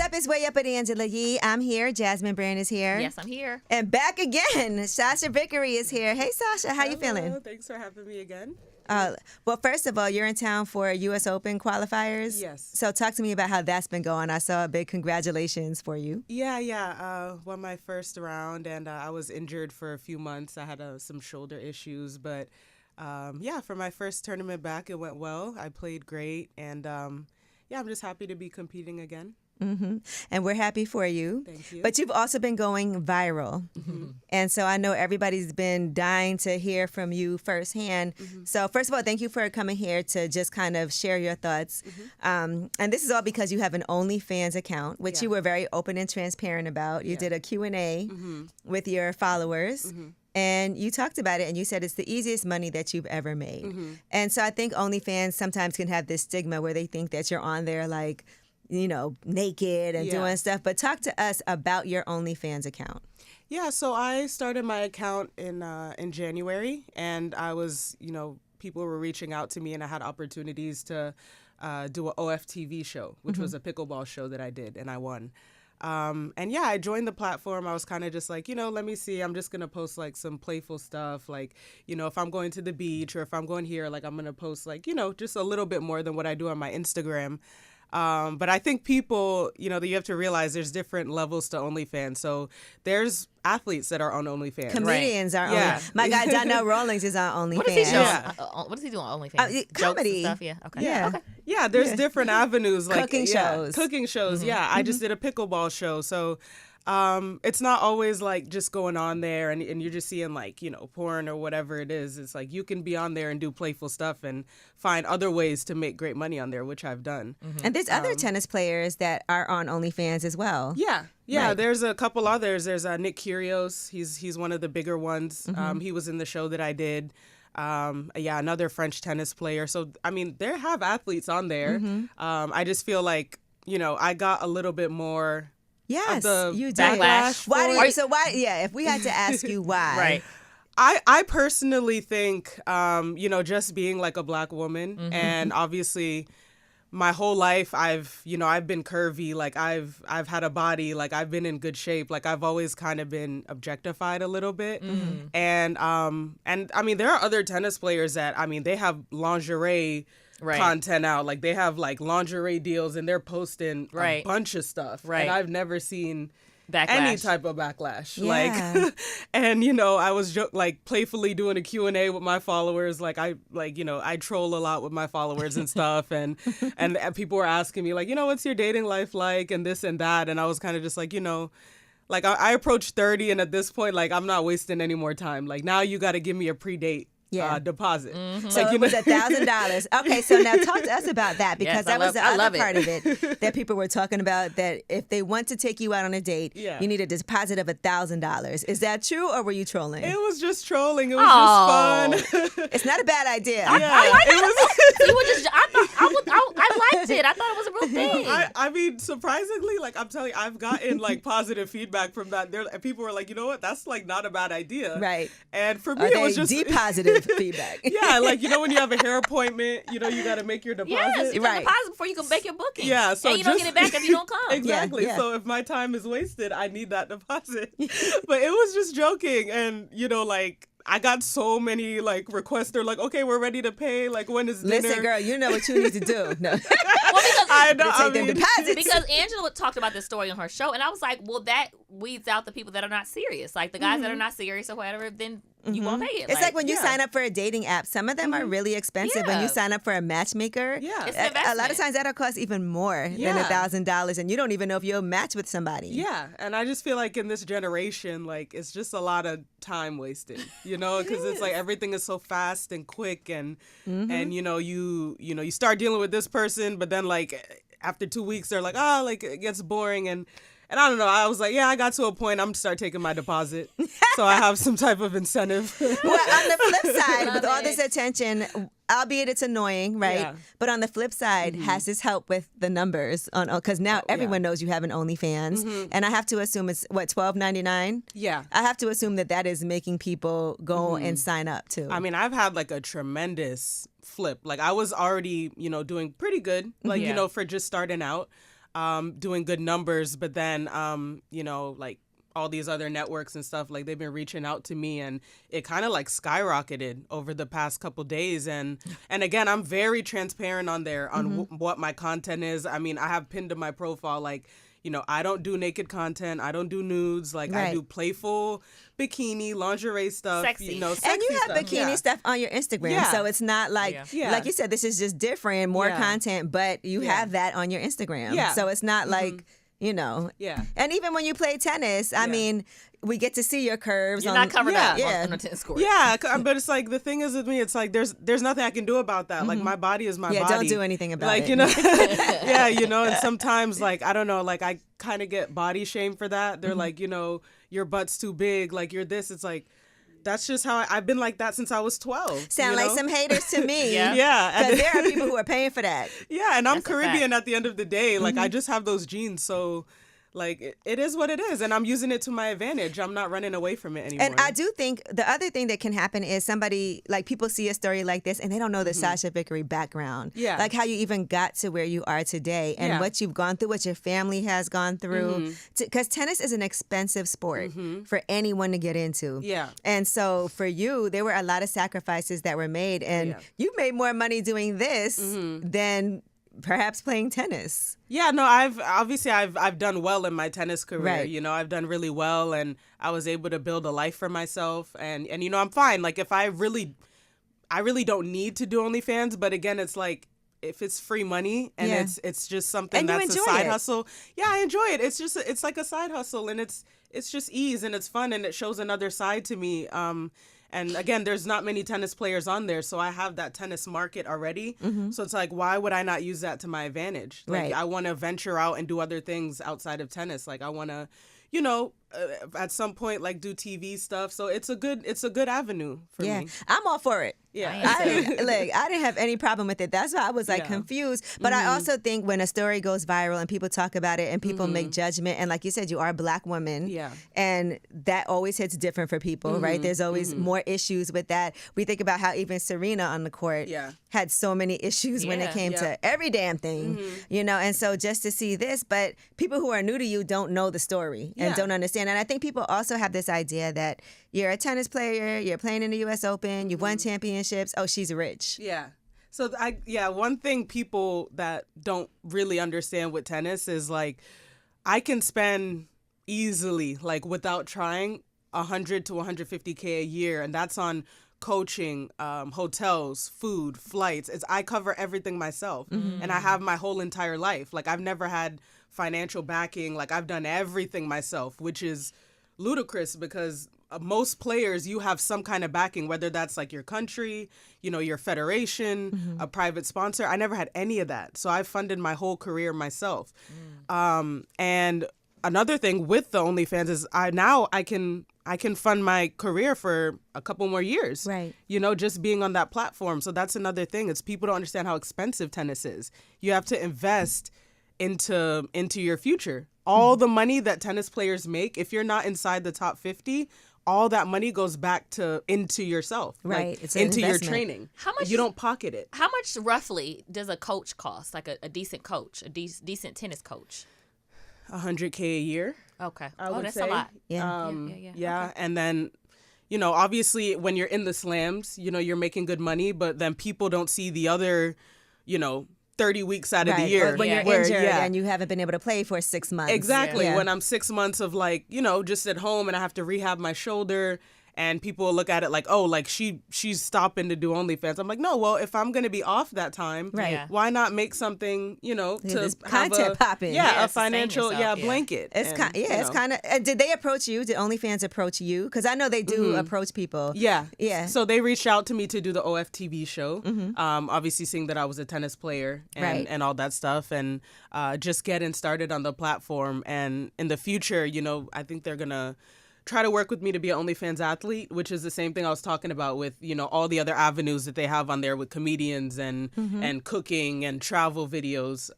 up? It's Way Up with Angela Yee. I'm here. Jasmine Brand is here. Yes, I'm here. And back again, Sasha Vickery is here. Hey, Sasha, how you feeling? Thanks for having me again. Well, first of all, you're in town for U.S. Open qualifiers. Yes. So talk to me about how that's been going. I saw a big congratulations for you. Yeah. Won my first round, and I was injured for a few months. I had some shoulder issues, but for my first tournament back, it went well. I played great, and I'm just happy to be competing again. Mm-hmm. And we're happy for you. Thank you. But you've also been going viral. Mm-hmm. And so I know everybody's been dying to hear from you firsthand. Mm-hmm. So first of all, thank you for coming here to just kind of share your thoughts. Mm-hmm. And this is all because you have an OnlyFans account, which you were very open and transparent about. You did a Q&A with your followers. Mm-hmm. And you talked about it, and you said it's the easiest money that you've ever made. Mm-hmm. And so I think OnlyFans sometimes can have this stigma where they think that you're on there like, you know, naked and doing stuff. But talk to us about your OnlyFans account. Yeah, so I started my account in January, and I was, people were reaching out to me, and I had opportunities to do an OFTV show, which was a pickleball show that I did, and I won. I joined the platform. I was kind of just like, let me see. I'm just going to post like some playful stuff. Like, if I'm going to the beach or if I'm going here, like I'm going to post like, just a little bit more than what I do on my Instagram. But I think people, that you have to realize there's different levels to OnlyFans. So there's athletes that are on OnlyFans. Comedians are on. My guy Donnell Rawlings is on OnlyFans. What does he do? What does he do on OnlyFans? Comedy. Jokes and stuff? Yeah. Okay. Yeah. Okay. Yeah, there's different avenues. Like Cooking shows. Cooking shows, I just did a pickleball show. So it's not always like just going on there and you're just seeing like, porn or whatever it is. It's like you can be on there and do playful stuff and find other ways to make great money on there, which I've done. Mm-hmm. And there's other tennis players that are on OnlyFans as well. Yeah. Right. There's a couple others. There's Nick Kyrgios. He's one of the bigger ones. Mm-hmm. He was in the show that I did. Another French tennis player. So, I mean, there have athletes on there. Mm-hmm. I just feel like, I got a little bit more. Yes, you did. Backlash. Why? If we had to ask you why. Right. I personally think, just being like a Black woman and obviously my whole life I've been curvy, like I've had a body, like I've been in good shape, like I've always kind of been objectified a little bit. Mm-hmm. And I mean, there are other tennis players that, I mean, they have lingerie content out, like they have like lingerie deals and they're posting a bunch of stuff. Right. And I've never seen any type of backlash. Yeah. Like, and I was like playfully doing a Q&A with my followers. Like I troll a lot with my followers and stuff. And people were asking me like, what's your dating life like and this and that. And I was kind of just like, like I approached 30 and at this point, like I'm not wasting any more time. Like now you got to give me a pre-date deposit. Mm-hmm. So it was $1,000. Okay, so now talk to us about that because that was the other part of it that people were talking about, that if they want to take you out on a date, you need a deposit of $1,000. Is that true or were you trolling? It was just trolling. It was just fun. It's not a bad idea. I liked it. I liked it. I thought it was a real thing. I mean, surprisingly, like I'm telling you, I've gotten like positive feedback from that. People were like, you know what, that's like not a bad idea. Right. And for me, it was just positive feedback. Yeah, like when you have a hair appointment, you got to make your deposit. Yes, you got to deposit before you can make your booking. Yeah, so and you don't get it back if you don't come. Exactly. Yeah. So if my time is wasted, I need that deposit. But it was just joking, and like I got so many like requests. They're like, okay, we're ready to pay. Like, when is dinner? Listen, girl, you know what you need to do. No. I know. Take them deposits. Because Angela talked about this story on her show, and I was like, well, that weeds out the people that are not serious. Like the guys that are not serious or whatever, then you won't pay it. It's like when you sign up for a dating app, some of them are really expensive. When you sign up for a matchmaker, it's an investment. A lot of times that'll cost even more than $1,000, and you don't even know if you'll match with somebody. Yeah, and I just feel like in this generation, like it's just a lot of time wasted, because it's like everything is so fast and quick, and you start dealing with this person, but then like after 2 weeks they're like, like it gets boring, and I don't know. I was like, I got to a point. I'm going to start taking my deposit. So I have some type of incentive. Well, on the flip side, with all this attention, albeit it's annoying, right? Yeah. But on the flip side, has this helped with the numbers? Because now everyone knows you have an OnlyFans. Mm-hmm. And I have to assume it's, $12.99? Yeah. I have to assume that is making people go and sign up, too. I mean, I've had like a tremendous flip. Like I was already, doing pretty good, like, for just starting out. doing good numbers, but then, you know, like all these other networks and stuff, like they've been reaching out to me, and it kind of like skyrocketed over the past couple days. And again, I'm very transparent on there on what my content is. I mean, I have pinned to my profile, like, you know, I don't do naked content. I don't do nudes. Like, I do playful bikini, lingerie stuff. Sexy. You know, sexy And you have stuff. bikini stuff on your Instagram. So it's not like, like you said, this is just different, more content, but you have that on your Instagram. So it's not like, you know. And even when you play tennis, I mean, we get to see your curves. You're not covered up on a tennis court. But it's like, the thing is with me, it's like there's nothing I can do about that. Like, my body is my body. Don't do anything about like, it. You know, you know, and sometimes, like, I don't know, like, I kind of get body shame for that. They're like, you know, your butt's too big, like, you're this. It's like, that's just how I've been like that since I was 12. Sound like some haters to me. Because there are people who are paying for that. And I'm Caribbean at the end of the day. Like, I just have those genes, so... Like, it is what it is, and I'm using it to my advantage. I'm not running away from it anymore. And I do think the other thing that can happen is somebody, like, people see a story like this, and they don't know the Sasha Vickery background. Like, how you even got to where you are today, and what you've gone through, what your family has gone through. Because tennis is an expensive sport for anyone to get into. And so, for you, there were a lot of sacrifices that were made, and you made more money doing this than... perhaps playing tennis. I've done well in my tennis career. You know, I've done really well, and I was able to build a life for myself, and you know, I'm fine. Like, if I really don't need to do OnlyFans, but again, it's like, if it's free money and it's just something and that's a side hustle. I enjoy it. It's like a side hustle, and it's just ease, and it's fun, and it shows another side to me. And again, there's not many tennis players on there, so I have that tennis market already. So it's like, why would I not use that to my advantage? Like, I want to venture out and do other things outside of tennis. Like, I want to, you know, at some point, like, do TV stuff. So it's a good avenue for me. I'm all for it. I didn't have any problem with it. That's why I was like confused. But I also think when a story goes viral and people talk about it and people make judgment, and like you said, you are a Black woman, and that always hits different for people, right? There's always more issues with that. We think about how even Serena on the court had so many issues when it came to every damn thing, you know. And so just to see this, but people who are new to you don't know the story and don't understand. And I think people also have this idea that you're a tennis player, you're playing in the U.S. Open, you've won championships. Oh, she's rich. So one thing people that don't really understand with tennis is, like, I can spend easily, like, without trying, $100 to $150K a year, and that's on coaching, hotels, food, flights. I cover everything myself, and I have my whole entire life. Like, I've never had financial backing. Like, I've done everything myself, which is ludicrous because most players, you have some kind of backing, whether that's like your country, you know, your federation, a private sponsor. I never had any of that. So I funded my whole career myself. And another thing with the OnlyFans is I can fund my career for a couple more years. Right. You know, just being on that platform. So that's another thing. It's people don't understand how expensive tennis is. You have to invest into your future. All the money that tennis players make, if you're not inside the top 50, all that money goes back into yourself, right? Like, it's into your training. How much? You don't pocket it. How much roughly does a coach cost? Like a decent coach, a decent tennis coach. $100K a year. Okay. That's say. A lot. Yeah. Okay. And then, you know, obviously when you're in the slams, you know, you're making good money, but then people don't see the other, you know, 30 weeks out of the year. Or when you're injured and you haven't been able to play for 6 months. Exactly. When I'm 6 months of, like, you know, just at home and I have to rehab my shoulder, and people will look at it like, oh, like she's stopping to do OnlyFans. I'm like, no, well, if I'm going to be off that time, why not make something, you know, to have content popping. A financial blanket. It's it's kind of. Did they approach you? Did OnlyFans approach you? Because I know they do approach people. Yeah. So they reached out to me to do the OFTV show. Obviously, seeing that I was a tennis player and all that stuff, and just getting started on the platform. And in the future, you know, I think they're gonna try to work with me to be an OnlyFans athlete, which is the same thing I was talking about with, you know, all the other avenues that they have on there with comedians and cooking and travel videos.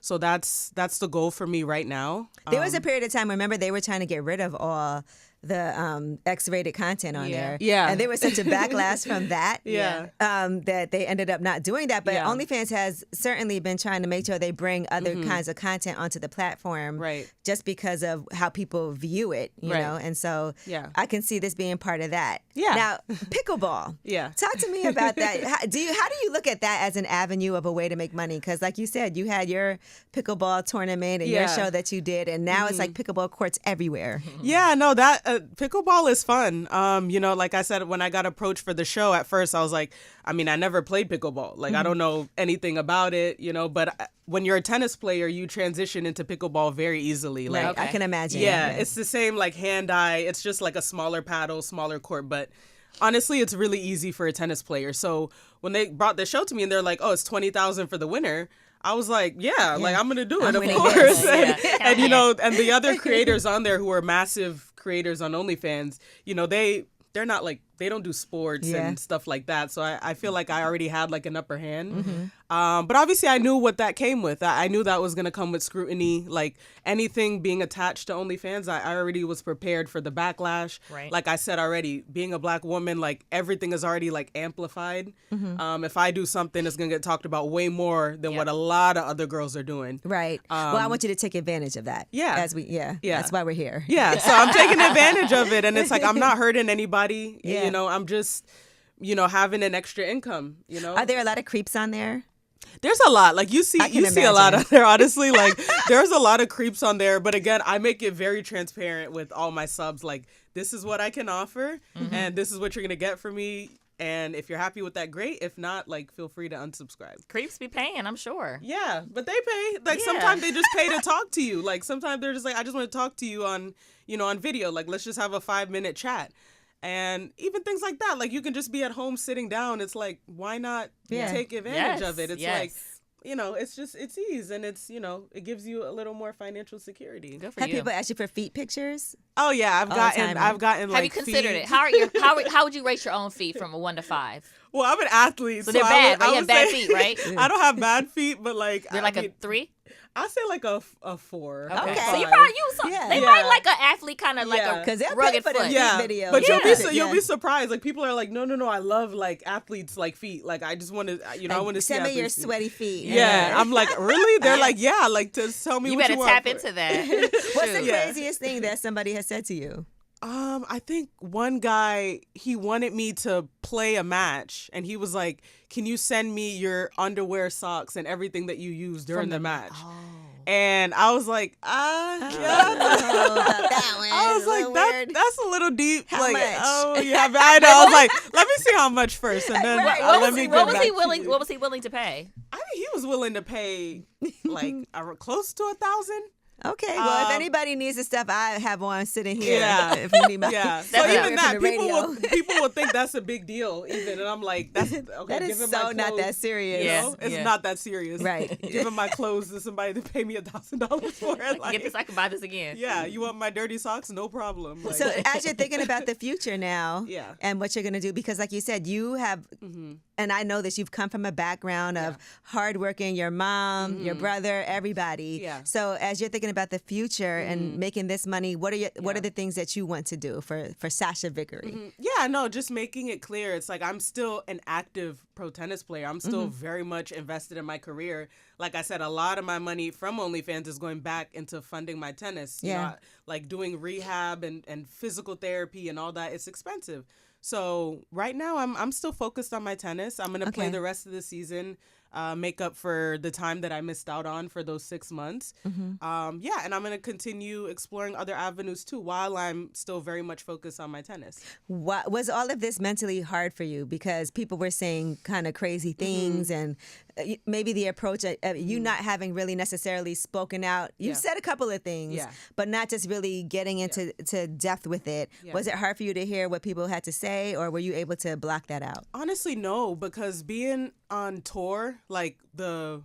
So that's the goal for me right now. There was a period of time, remember, they were trying to get rid of all the X-rated content on there. Yeah. And there was such a backlash from that. Yeah. That they ended up not doing that. But Yeah. OnlyFans has certainly been trying to make sure they bring other kinds of content onto the platform. Right. Just because of how people view it, you Right. know. And so Yeah. I can see this being part of that. Yeah. Now, pickleball. Yeah. Talk to me about that. How do you look at that as an avenue of a way to make money? Because like you said, you had your pickleball tournament and your Yeah. show that you did, and now it's like pickleball courts everywhere. Yeah, no, that pickleball is fun. You know, like I said, when I got approached for the show, at first I was like, I mean, I never played pickleball. Like, I don't know anything about it, you know, but when you're a tennis player, you transition into pickleball very easily. Like, Right. I can imagine. yeah, it's the same like hand-eye. It's just like a smaller paddle, smaller court, but honestly, it's really easy for a tennis player. So when they brought the show to me and they're like, oh, it's $20,000 for the winner, I was like, yeah, like I'm gonna do it, of winning course. this. And you know, and the other creators on there who are massive creators on OnlyFans, you know, they're not like, they don't do sports and stuff like that. So I feel like I already had like an upper hand. But obviously I knew what that came with. I knew that was going to come with scrutiny. Like anything being attached to OnlyFans, I already was prepared for the backlash. Right. Like I said already, being a Black woman, like everything is already like amplified. If I do something, it's going to get talked about way more than what a lot of other girls are doing. Right. Well, I want you to take advantage of that. Yeah. Yeah. That's why we're here. Yeah, so I'm taking advantage of it, and it's like I'm not hurting anybody. Yeah. You know, I'm just, you know, having an extra income. You know, Are there a lot of creeps on there? there's a lot. Like you see a lot imagine. on there. Honestly, like there's a lot of creeps on there. But again, I make it very transparent with all my subs. Like this is what I can offer, and this is what you're gonna get from me. And if you're happy with that, great. If not, like feel free to unsubscribe. Creeps be paying, I'm sure. Yeah, but they pay. Like Yeah. sometimes they just pay to talk to you. Like sometimes they're just like, I just want to talk to you on, you know, on video. Like let's just have a 5-minute chat. And even things like that, like you can just be at home sitting down. It's like, why not take advantage of it? It's like, you know, it's ease, and it's, you know, it gives you a little more financial security. Good for Have you. people asked you for feet pictures? Oh yeah, I've gotten like. Have you considered feet. it? How would you rate your own feet from a 1 to 5? Well, I'm an athlete, So they're bad, right? You have bad feet, right? I don't have bad feet, but like They're like a 3? I say like a 4. Okay. a So you 5. probably use some. Yeah. They Yeah. might like an athlete, kind of like Yeah. a 'Cause they'll pay rugged for their foot. feet. Yeah, Video. but Yeah. you'll be surprised. Like people are like, no, I love like athletes like feet. Like I just want to, you know, I want to see Send me your athletes' feet. sweaty feet. Yeah, I'm like, really? They're like, yeah, like to tell me You what better you want tap for into it. that. What's the Shoot. Yeah. craziest thing that somebody has said to you? I think one guy, he wanted me to play a match, and he was like, can you send me your underwear, socks, and everything that you use during the match? And I was like, yeah. that one. I was like, that's a little deep. How like, much? oh yeah, but I know. I was like, let me see how much first, and then Right. let What me was get he back to willing? you. What was he willing to pay? I mean, he was willing to pay like close to 1,000. Okay, well, if anybody needs the stuff I have on sitting here, Yeah. if you need my, Yeah, so That's even not that, from the radio. people will think that's a big deal, even, and I'm like, that's okay. that is giving so my not clothes, that serious. You Yeah. know, it's not that serious, Right. Giving my clothes to somebody to pay me $1,000 for it, like, Get this, I can buy this again. yeah, you want my dirty socks? No problem. Like, So as you're thinking about the future now, Yeah. and what you're going to do, because like you said, you have, and I know this, you've come from a background of hardworking, your mom, your brother, everybody. Yeah. So as you're thinking about the future and making this money, what are the things that you want to do for Sasha Vickery? Yeah, no, just making it clear. It's like I'm still an active pro tennis player. I'm still very much invested in my career. Like I said, a lot of my money from OnlyFans is going back into funding my tennis. You know, like doing rehab and physical therapy and all that. It's expensive. So right now I'm still focused on my tennis. I'm gonna play the rest of the season. Make up for the time that I missed out on for those 6 months. And I'm going to continue exploring other avenues too while I'm still very much focused on my tennis. What was all of this mentally hard for you? Because people were saying kind of crazy things, and maybe the approach you not having really necessarily spoken out. You said a couple of things, but not just really getting into to depth with it. Was it hard for you to hear what people had to say, or were you able to block that out? Honestly, no, because being on tour, like the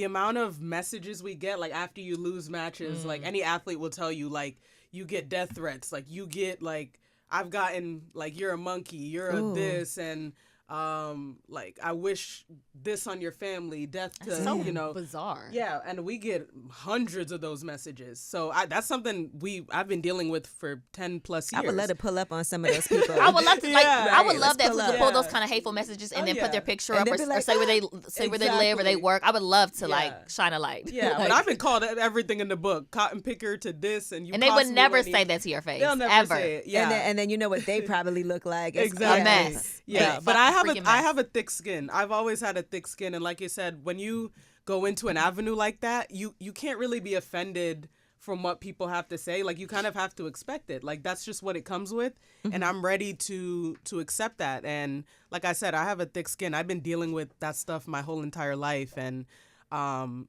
amount of messages we get, like after you lose matches, like any athlete will tell you, like you get death threats, like you get like, I've gotten like, you're a monkey, you're a this, and like I wish this on your family, death to so you know, bizarre. Yeah, and we get hundreds of those messages. So that's something I've been dealing with for 10 plus years. I would let it pull up on some of those people. I would love to, like, I would love that pull people up. pull those kind of hateful messages and then put their picture And up then or, be like, say where they live or they Exactly. work. I would love to like shine a light. Yeah, Like, but I've been called everything in the book, cotton picker to this, and and they would cost me never money. say that to your face. They'll never ever. say it. Yeah, And then you know what they probably look like. It's exactly. A mess. Yeah, Big but freaking I mess. have a thick skin. I've always had a thick skin, and like you said, when you go into an avenue like that, you can't really be offended from what people have to say. Like, you kind of have to expect it. Like, that's just what it comes with, and I'm ready to accept that. And like I said, I have a thick skin. I've been dealing with that stuff my whole entire life, and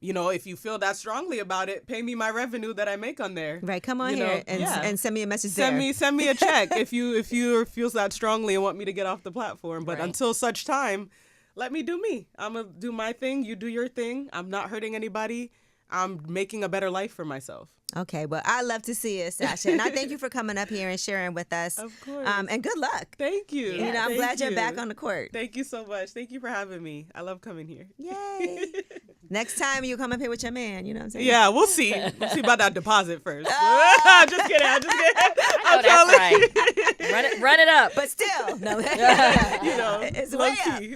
you know, if you feel that strongly about it, pay me my revenue that I make on there. Right, come on You here know, and send me a message Send me a check if you feel that strongly and want me to get off the platform. But Right. until such time, let me do me. I'm gonna do my thing. You do your thing. I'm not hurting anybody. I'm making a better life for myself. Okay, well, I love to see it, Sasha. And I thank you for coming up here and sharing with us. Of course. And good luck. Thank you. You know, I'm Thank glad you're you. back on the court. Thank you so much. Thank you for having me. I love coming here. Yay. Next time you come up here with your man, you know what I'm saying? Yeah, we'll see. We'll see about that deposit first. Just kidding. I know that's right. Run it up. But still, no. You know, It's low way up. key.